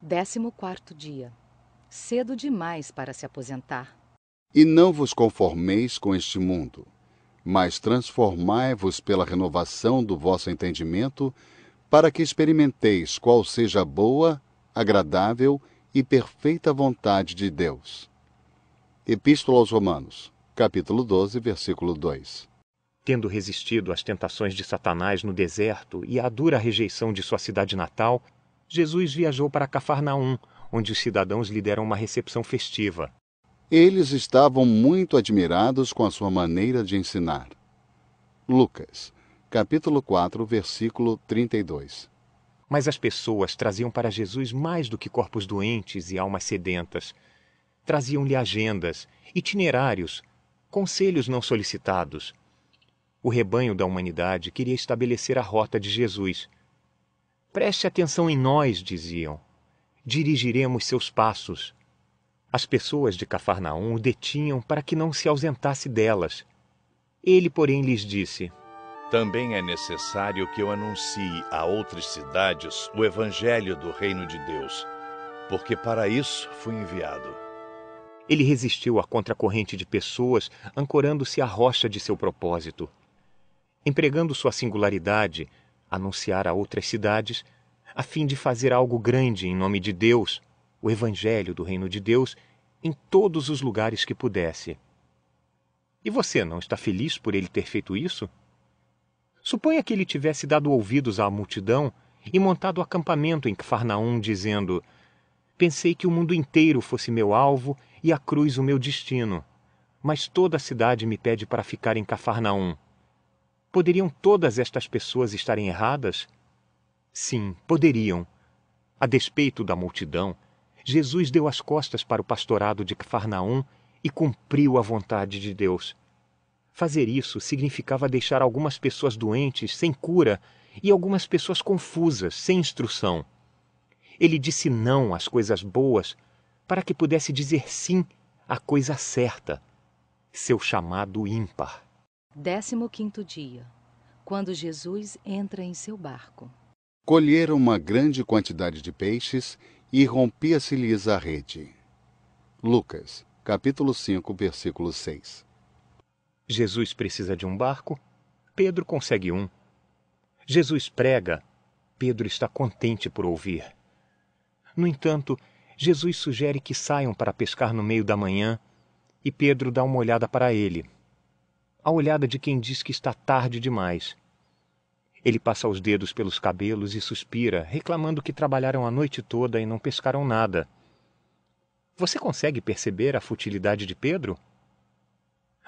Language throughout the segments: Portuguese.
14º dia. Cedo demais para se aposentar. E não vos conformeis com este mundo, mas transformai-vos pela renovação do vosso entendimento, para que experimenteis qual seja a boa, agradável e perfeita vontade de Deus. Epístola aos Romanos, capítulo 12, versículo 2. Tendo resistido às tentações de Satanás no deserto e à dura rejeição de sua cidade natal, Jesus viajou para Cafarnaum, onde os cidadãos lhe deram uma recepção festiva. Eles estavam muito admirados com a sua maneira de ensinar. Lucas, capítulo 4, versículo 32. Mas as pessoas traziam para Jesus mais do que corpos doentes e almas sedentas. Traziam-lhe agendas, itinerários, conselhos não solicitados. O rebanho da humanidade queria estabelecer a rota de Jesus. Preste atenção em nós, diziam. Dirigiremos seus passos. As pessoas de Cafarnaum o detinham para que não se ausentasse delas. Ele, porém, lhes disse: Também é necessário que eu anuncie a outras cidades o evangelho do reino de Deus, porque para isso fui enviado. Ele resistiu à contracorrente de pessoas, ancorando-se à rocha de seu propósito. Empregando sua singularidade, anunciar a outras cidades, a fim de fazer algo grande em nome de Deus, o evangelho do reino de Deus, em todos os lugares que pudesse. E você não está feliz por ele ter feito isso? Suponha que ele tivesse dado ouvidos à multidão e montado acampamento em Cafarnaum, dizendo: Pensei que o mundo inteiro fosse meu alvo e a cruz o meu destino, mas toda a cidade me pede para ficar em Cafarnaum. Poderiam todas estas pessoas estarem erradas? Sim, poderiam. A despeito da multidão, Jesus deu as costas para o pastorado de Cafarnaum e cumpriu a vontade de Deus. Fazer isso significava deixar algumas pessoas doentes sem cura e algumas pessoas confusas, sem instrução. Ele disse não às coisas boas para que pudesse dizer sim à coisa certa, seu chamado ímpar. 15º dia. Quando Jesus entra em seu barco. Colheram uma grande quantidade de peixes e rompia-se-lhes a rede. Lucas, capítulo 5, versículo 6. Jesus precisa de um barco, Pedro consegue um. Jesus prega, Pedro está contente por ouvir. No entanto, Jesus sugere que saiam para pescar no meio da manhã e Pedro dá uma olhada para ele. A olhada de quem diz que está tarde demais. Ele passa os dedos pelos cabelos e suspira, reclamando que trabalharam a noite toda e não pescaram nada. Você consegue perceber a futilidade de Pedro?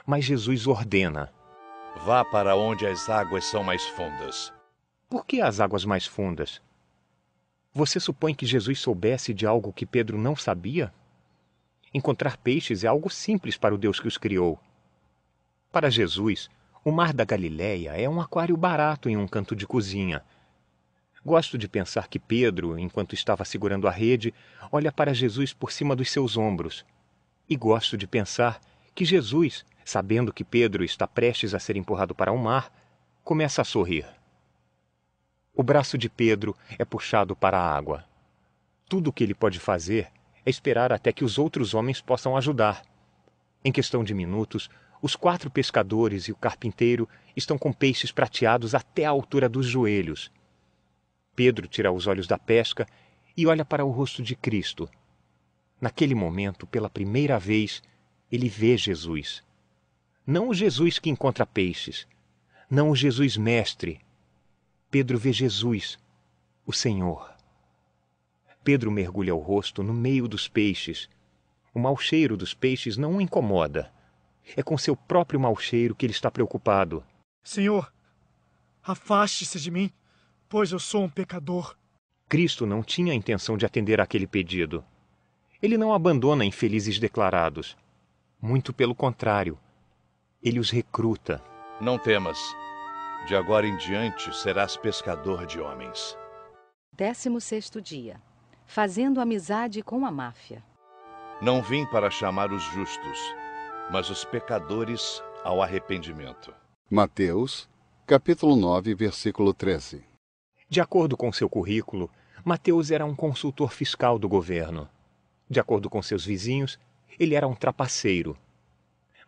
Mas Jesus ordena: Vá para onde as águas são mais fundas. Por que as águas mais fundas? Você supõe que Jesus soubesse de algo que Pedro não sabia? Encontrar peixes é algo simples para o Deus que os criou. Para Jesus, o mar da Galileia é um aquário barato em um canto de cozinha. Gosto de pensar que Pedro, enquanto estava segurando a rede, olha para Jesus por cima dos seus ombros. E gosto de pensar que Jesus, sabendo que Pedro está prestes a ser empurrado para o mar, começa a sorrir. O braço de Pedro é puxado para a água. Tudo o que ele pode fazer é esperar até que os outros homens possam ajudar. Em questão de minutos, os 4 pescadores e o carpinteiro estão com peixes prateados até a altura dos joelhos. Pedro tira os olhos da pesca e olha para o rosto de Cristo. Naquele momento, pela primeira vez, ele vê Jesus. Não o Jesus que encontra peixes, não o Jesus mestre. Pedro vê Jesus, o Senhor. Pedro mergulha o rosto no meio dos peixes. O mau cheiro dos peixes não o incomoda. É com seu próprio mau cheiro que ele está preocupado. Senhor, afaste-se de mim, pois eu sou um pecador. Cristo não tinha a intenção de atender àquele pedido. Ele não abandona infelizes declarados. Muito pelo contrário, ele os recruta. Não temas. De agora em diante serás pescador de homens. 16º dia. Fazendo amizade com a máfia. Não vim para chamar os justos, mas os pecadores ao arrependimento. Mateus, capítulo 9, versículo 13. De acordo com seu currículo, Mateus era um consultor fiscal do governo. De acordo com seus vizinhos, ele era um trapaceiro.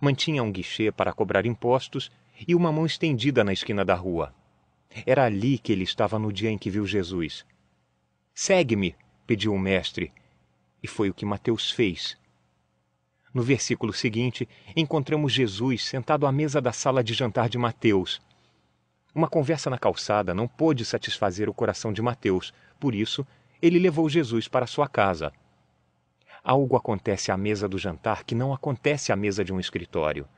Mantinha um guichê para cobrar impostos e uma mão estendida na esquina da rua. Era ali que ele estava no dia em que viu Jesus. "Segue-me", pediu o mestre, e foi o que Mateus fez. No versículo seguinte, encontramos Jesus sentado à mesa da sala de jantar de Mateus. Uma conversa na calçada não pôde satisfazer o coração de Mateus, por isso, ele levou Jesus para sua casa. Algo acontece à mesa do jantar que não acontece à mesa de um escritório.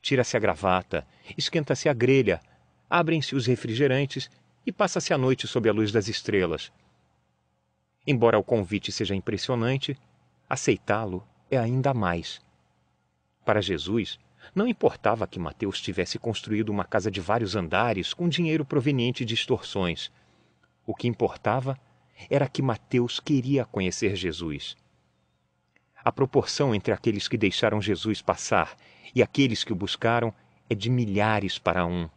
Tira-se a gravata, esquenta-se a grelha, abrem-se os refrigerantes e passa-se a noite sob a luz das estrelas. Embora o convite seja impressionante, aceitá-lo é ainda mais. Para Jesus, não importava que Mateus tivesse construído uma casa de vários andares com dinheiro proveniente de extorsões. O que importava era que Mateus queria conhecer Jesus. A proporção entre aqueles que deixaram Jesus passar e aqueles que o buscaram é de milhares para um.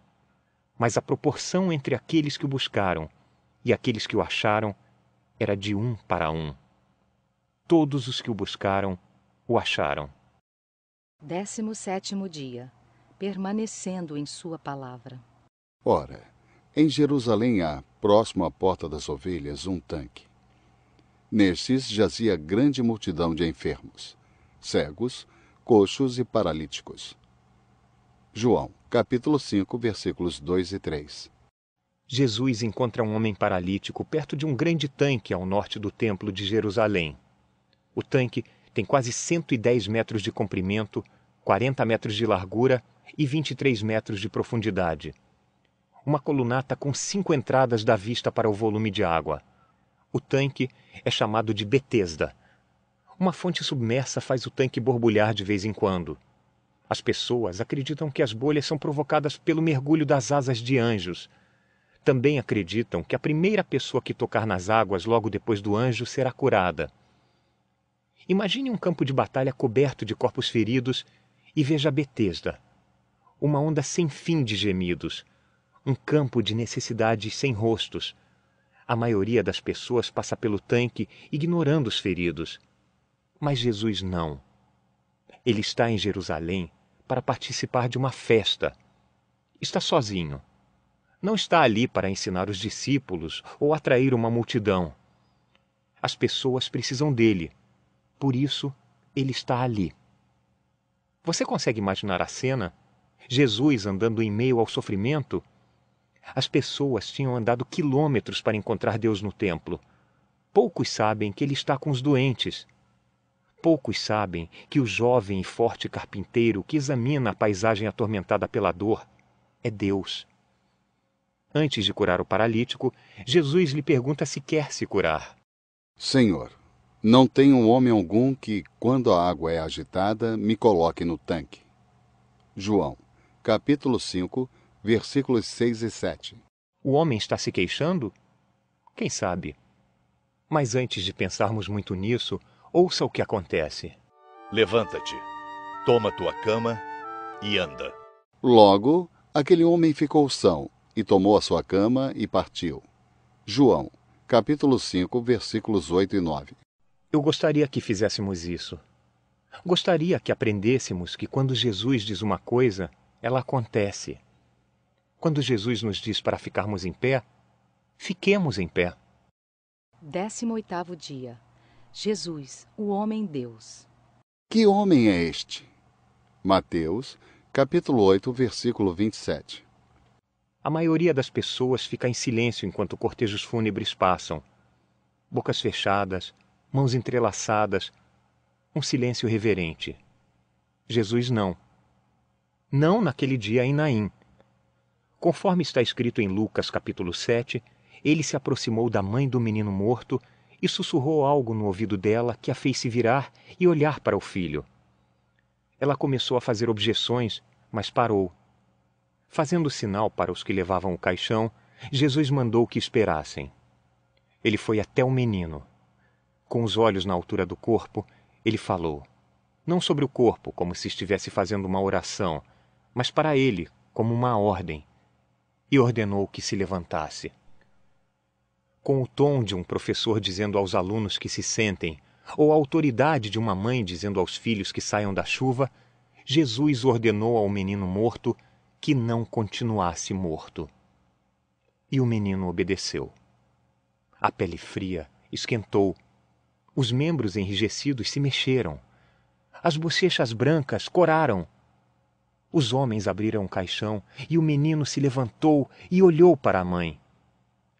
Mas a proporção entre aqueles que o buscaram e aqueles que o acharam era de 1 para 1. Todos os que o buscaram o acharam. 17º dia. Permanecendo em sua palavra. Ora, em Jerusalém há, próximo à Porta das Ovelhas, um tanque. Nestes jazia grande multidão de enfermos, cegos, coxos e paralíticos. João, capítulo 5, versículos 2 e 3. Jesus encontra um homem paralítico perto de um grande tanque ao norte do templo de Jerusalém. O tanque tem quase 110 metros de comprimento, 40 metros de largura e 23 metros de profundidade. Uma colunata com 5 entradas dá vista para o volume de água. O tanque é chamado de Betesda. Uma fonte submersa faz o tanque borbulhar de vez em quando. As pessoas acreditam que as bolhas são provocadas pelo mergulho das asas de anjos. Também acreditam que a primeira pessoa que tocar nas águas logo depois do anjo será curada. Imagine um campo de batalha coberto de corpos feridos e veja Betesda. Uma onda sem fim de gemidos. Um campo de necessidades sem rostos. A maioria das pessoas passa pelo tanque ignorando os feridos. Mas Jesus não. Ele está em Jerusalém para participar de uma festa. Está sozinho. Não está ali para ensinar os discípulos ou atrair uma multidão. As pessoas precisam dele. Por isso, ele está ali. Você consegue imaginar a cena? Jesus andando em meio ao sofrimento? As pessoas tinham andado quilômetros para encontrar Deus no templo. Poucos sabem que ele está com os doentes. Poucos sabem que o jovem e forte carpinteiro que examina a paisagem atormentada pela dor é Deus. Antes de curar o paralítico, Jesus lhe pergunta se quer se curar. Senhor, não tenho homem algum que, quando a água é agitada, me coloque no tanque. João, capítulo 5, versículos 6 e 7. O homem está se queixando? Quem sabe? Mas antes de pensarmos muito nisso, ouça o que acontece. Levanta-te, toma tua cama e anda. Logo, aquele homem ficou são, e tomou a sua cama e partiu. João, capítulo 5, versículos 8 e 9. Eu gostaria que fizéssemos isso. Gostaria que aprendêssemos que quando Jesus diz uma coisa, ela acontece. Quando Jesus nos diz para ficarmos em pé, fiquemos em pé. 18º dia. Jesus, o homem-Deus. Que homem é este? Mateus, capítulo 8, versículo 27. A maioria das pessoas fica em silêncio enquanto cortejos fúnebres passam. Bocas fechadas, mãos entrelaçadas, um silêncio reverente. Jesus não. Não naquele dia em Naim. Conforme está escrito em Lucas capítulo 7, ele se aproximou da mãe do menino morto e sussurrou algo no ouvido dela que a fez se virar e olhar para o filho. Ela começou a fazer objeções, mas parou. Fazendo sinal para os que levavam o caixão, Jesus mandou que esperassem. Ele foi até o menino. Com os olhos na altura do corpo, ele falou, não sobre o corpo, como se estivesse fazendo uma oração, mas para ele, como uma ordem, e ordenou que se levantasse. Com o tom de um professor dizendo aos alunos que se sentem, ou a autoridade de uma mãe dizendo aos filhos que saiam da chuva, Jesus ordenou ao menino morto que não continuasse morto. E o menino obedeceu. A pele fria esquentou. Os membros enrijecidos se mexeram. As bochechas brancas coraram. Os homens abriram o caixão e o menino se levantou e olhou para a mãe.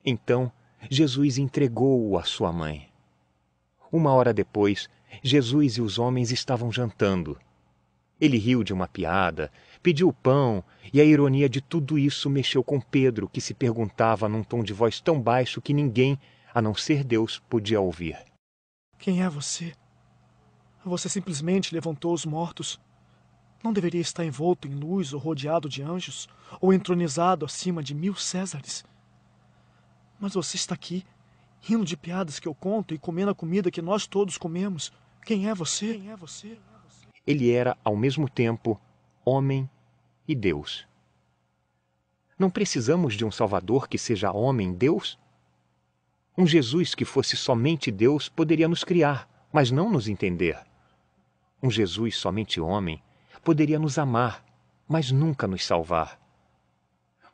Então, Jesus entregou-o à sua mãe. 1 hora depois, Jesus e os homens estavam jantando. Ele riu de uma piada, pediu pão, e a ironia de tudo isso mexeu com Pedro, que se perguntava num tom de voz tão baixo que ninguém, a não ser Deus, podia ouvir. Quem é você? Você simplesmente levantou os mortos. Não deveria estar envolto em luz ou rodeado de anjos, ou entronizado acima de 1000 Césares. Mas você está aqui, rindo de piadas que eu conto e comendo a comida que nós todos comemos. Quem é você? Quem é você? Ele era, ao mesmo tempo, homem e Deus. Não precisamos de um Salvador que seja homem-Deus? Um Jesus que fosse somente Deus poderia nos criar, mas não nos entender. Um Jesus somente homem poderia nos amar, mas nunca nos salvar.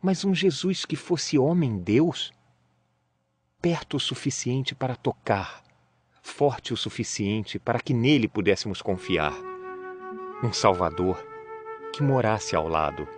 Mas um Jesus que fosse homem-Deus, perto o suficiente para tocar, forte o suficiente para que nele pudéssemos confiar. Um Salvador que morasse ao lado.